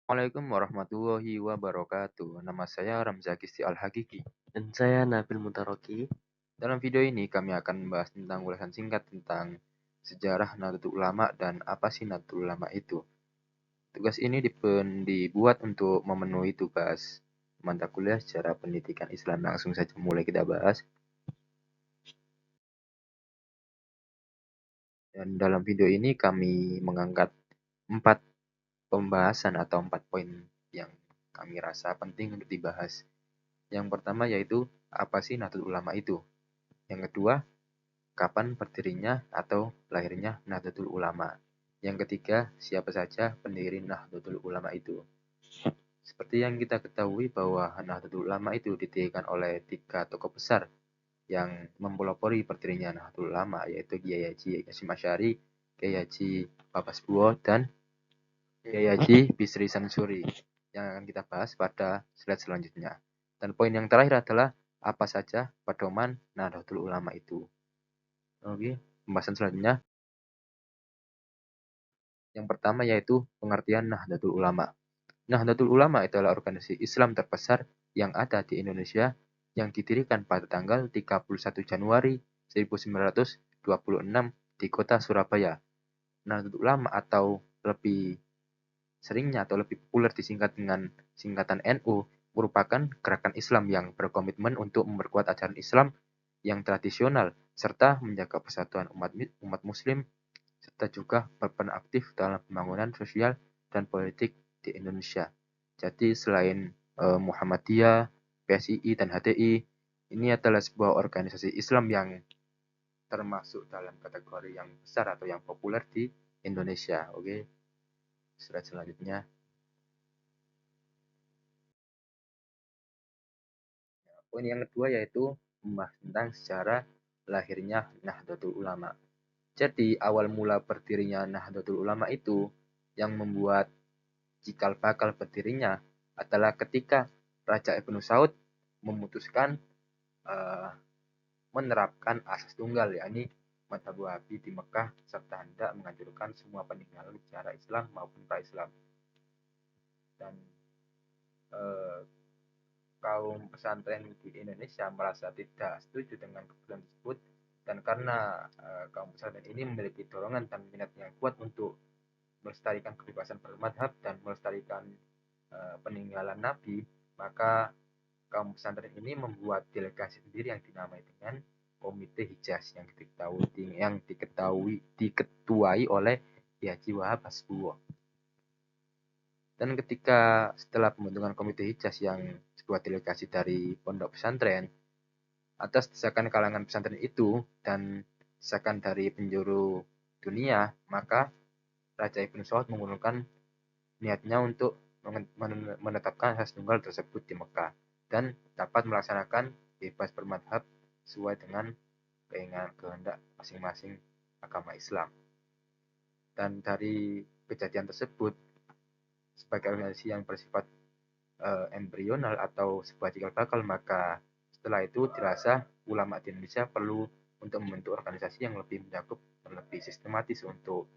Assalamualaikum warahmatullahi wabarakatuh. Nama saya Ramzakisti Al-Hakiki. Dan saya Nabil Mutaroki. Dalam video ini kami akan membahas tentang ulasan singkat tentang sejarah Nahdlatul Ulama dan apa sih Nahdlatul Ulama itu. Tugas ini dibuat untuk memenuhi tugas mata kuliah sejarah pendidikan Islam. Langsung saja mulai kita bahas. Dan dalam video ini kami mengangkat 4 pembahasan atau 4 poin yang kami rasa penting untuk dibahas. Yang pertama yaitu apa sih Nahdlatul Ulama itu? Yang kedua, kapan berdirinya atau lahirnya Nahdlatul Ulama? Yang ketiga, siapa saja pendiri Nahdlatul Ulama itu? Seperti yang kita ketahui bahwa Nahdlatul Ulama itu didirikan oleh 3 tokoh besar yang mempelopori berdirinya Nahdlatul Ulama, yaitu Kiai Haji Hasyim Asy'ari, Kiai Haji Bapas Buwo, dan Kiai Haji Bisri Samsuri yang akan kita bahas pada slide selanjutnya. Dan poin yang terakhir adalah apa saja pedoman Nahdlatul Ulama itu. Oke, pembahasan selanjutnya. Yang pertama yaitu pengertian Nahdlatul Ulama. Nahdlatul Ulama adalah organisasi Islam terbesar yang ada di Indonesia yang didirikan pada tanggal 31 Januari 1926 di kota Surabaya. Nahdlatul Ulama atau lebih seringnya atau lebih populer disingkat dengan singkatan NU merupakan gerakan Islam yang berkomitmen untuk memperkuat ajaran Islam yang tradisional serta menjaga persatuan umat muslim serta juga berperan aktif dalam pembangunan sosial dan politik di Indonesia. Jadi selain Muhammadiyah, PSII, dan HTI, ini adalah sebuah organisasi Islam yang termasuk dalam kategori yang besar atau yang populer di Indonesia. Oke, slide selanjutnya. Poin yang kedua yaitu membahas tentang sejarah lahirnya Nahdlatul Ulama. Jadi awal mula berdirinya Nahdlatul Ulama itu yang membuat cikal bakal berdirinya adalah ketika Raja Ibnu Saud memutuskan uh, menerapkan asas tunggal, yakni mazhab Wahabi di Mekah serta hendak menghancurkan semua peninggalan sejarah Islam maupun pra-Islam. Dan uh, kaum pesantren di Indonesia merasa tidak setuju dengan keputusan tersebut, dan karena kaum pesantren ini memiliki dorongan dan minat yang kuat untuk melestarikan kebebasan bermadhab dan melestarikan peninggalan Nabi, maka kaum pesantren ini membuat delegasi sendiri yang dinamai dengan Komite Hijaz yang diketuai oleh Haji Wahab Hasbuwo. Dan ketika setelah pembentukan Komite Hijaz yang sebuah delegasi dari pondok pesantren, atas desakan kalangan pesantren itu dan desakan dari penjuru dunia, maka Raja Ibnu Saud menggunakan niatnya untuk menetapkan asas tunggal tersebut di Mekah dan dapat melaksanakan bebas bermadhab sesuai dengan keinginan kehendak masing-masing agama Islam. Dan dari kejadian tersebut, sebagai organisasi yang bersifat embrional atau sebuah cikal bakal, maka setelah itu dirasa ulama di Indonesia perlu untuk membentuk organisasi yang lebih mencakup dan lebih sistematis untuk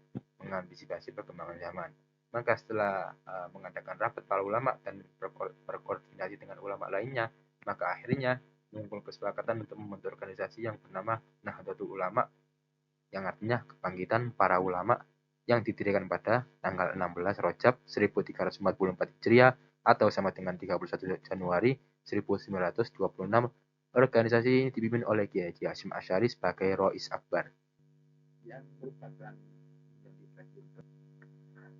mengantisipasi perkembangan zaman. Maka setelah mengadakan rapat para ulama dan berkoordinasi dengan ulama lainnya, maka akhirnya muncul kesepakatan untuk membentuk organisasi yang bernama Nahdlatul Ulama, yang artinya kebangkitan para ulama, yang didirikan pada tanggal 16 Rajab 1344 Hijriah atau sama dengan 31 Januari 1926. Organisasi ini dipimpin oleh Kiai Haji Hasyim Asy'ari sebagai Rois Akbar.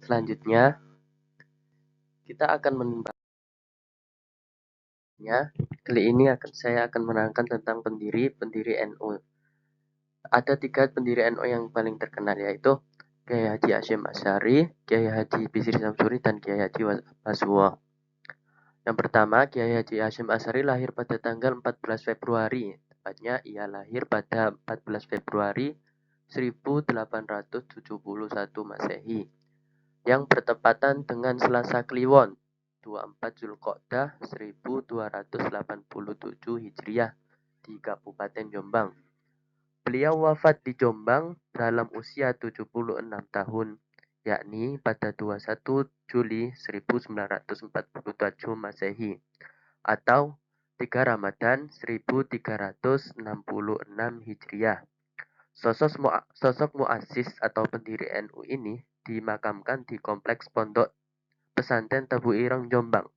Selanjutnya, kita akan membahasnya. Kali ini saya akan menerangkan tentang pendiri NU. Ada 3 pendiri NU yang paling terkenal, yaitu Kiai Haji Hasyim Asy'ari, Kiai Haji Bisri Samsuri, dan Kiai Haji Hasbuwo. Yang pertama, Kiai Haji Hasyim Asy'ari lahir pada tanggal 14 Februari. Tepatnya ia lahir pada 14 Februari 1871 Masehi, yang bertepatan dengan Selasa Kliwon 24 Zulqa'dah 1287 Hijriah di Kabupaten Jombang. Beliau wafat di Jombang dalam usia 76 tahun. yakni pada 21 Juli 1947 Masehi atau 3 Ramadan 1366 Hijriah. Sosok muassis atau pendiri NU ini dimakamkan di Kompleks Pondok Pesantren Tebu Ireng, Jombang.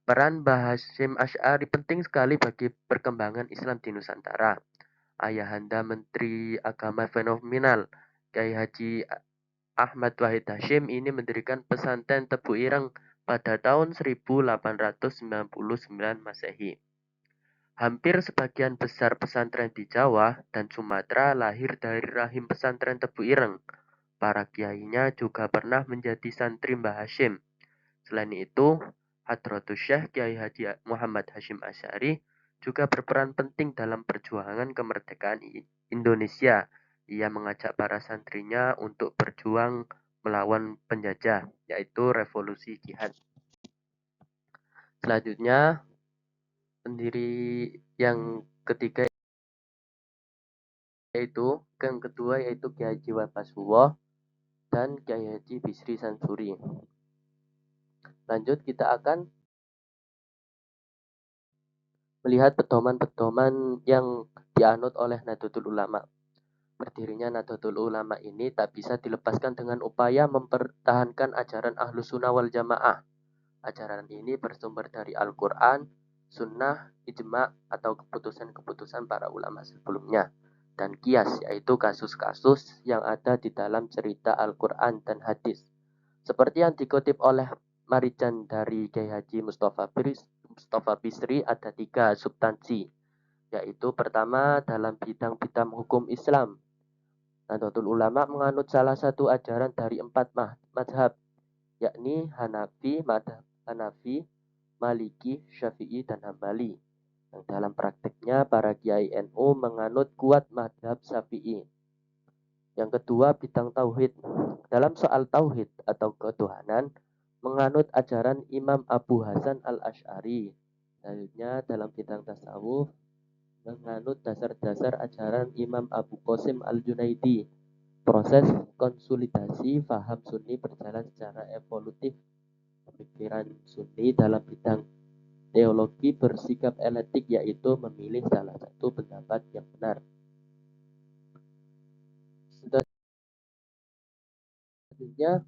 Peran Mbah Hasyim Asy'ari penting sekali bagi perkembangan Islam di Nusantara. Ayahanda Menteri Agama fenomenal, Kiai Haji Ahmad Wahid Hasyim ini mendirikan pesantren Tebu Ireng pada tahun 1899 Masehi. Hampir sebagian besar pesantren di Jawa dan Sumatera lahir dari rahim pesantren Tebu Ireng. Para kiainya juga pernah menjadi santri Mbah Hasyim. Selain itu, Hadratus Syekh Kiai Haji Muhammad Hasyim Asy'ari juga berperan penting dalam perjuangan kemerdekaan Indonesia. Ia mengajak para santrinya untuk berjuang melawan penjajah, yaitu revolusi jihad. Selanjutnya, pendiri yang ketiga yang kedua yaitu Kiai Haji Wabasuwo dan Kiai Haji Bisri Sansuri. Lanjut, kita akan melihat pedoman-pedoman yang dianut oleh Nahdlatul Ulama. Berdirinya Nahdlatul Ulama ini tak bisa dilepaskan dengan upaya mempertahankan ajaran Ahlus Sunnah wal Jamaah. Ajaran ini bersumber dari Al-Quran, Sunnah, Ijma' atau keputusan-keputusan para ulama sebelumnya, dan Qiyas, yaitu kasus-kasus yang ada di dalam cerita Al-Quran dan hadis. Seperti yang dikutip oleh Marijan dari Kiai Haji Mustafa Bisri, ada 3 substansi, yaitu pertama dalam bidang-bidang hukum Islam. Nahdlatul Ulama menganut salah satu ajaran dari 4 mazhab, yakni Hanafi, Maliki, Syafi'i, dan Hambali. Yang dalam prakteknya para kiai NU menganut kuat mazhab Syafi'i. Yang kedua, bidang tauhid. Dalam soal tauhid atau ketuhanan, menganut ajaran Imam Abu Hasan Al-Asy'ari. Selanjutnya, dalam bidang tasawuf, menganut dasar-dasar ajaran Imam Abu Qasim Al-Junaidi. Proses konsolidasi faham Sunni berjalan secara evolutif. Pemikiran Sunni dalam bidang teologi bersikap eletik, yaitu memilih salah satu pendapat yang benar. Selanjutnya,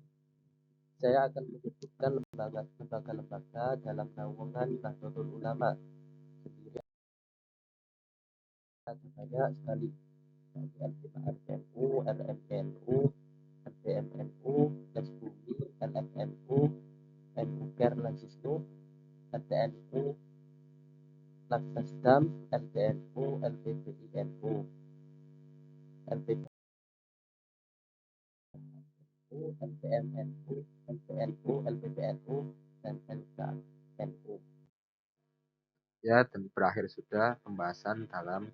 saya akan menyebutkan lembaga-lembaga dalam naungan Nahdlatul Ulama. Sendiri ada banyak sekali, RMNU, RMNU, LPMNU, SBUMI, LFMU, NU Care Lacisnu, LTNU, Laksasdam, LPNU, LPPINU, LPPNU, LPMNU, LPNU, LPPNU, dan LKNU. Ya, dan berakhir sudah pembahasan dalam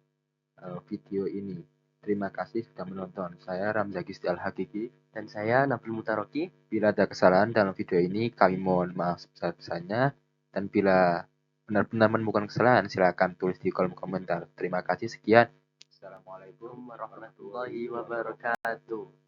video ini. Terima kasih sudah menonton. Saya Ramzaki Al-Hakiki. Dan saya Nabil Mutaroki. Bila ada kesalahan dalam video ini, kami mohon maaf sebesar-besarnya. Dan bila benar-benar menemukan kesalahan, silakan tulis di kolom komentar. Terima kasih, sekian. Assalamualaikum Warahmatullahi wabarakatuh.